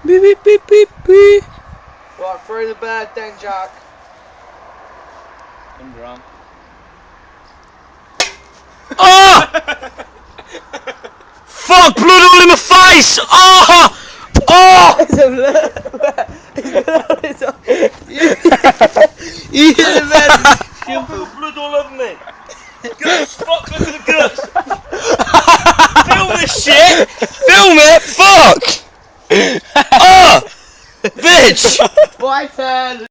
Beep beep beep beep beep. Right, through the bird then, Jack. Underarm. Oh! Fuck! Blood all in my face! Oh! Oh! It's a blur. It's a You hit the bird. I've got blood all over me. Guts, fuck, look at the guts. Film this shit. Film it! Fuck! Oh! Bitch! My turn.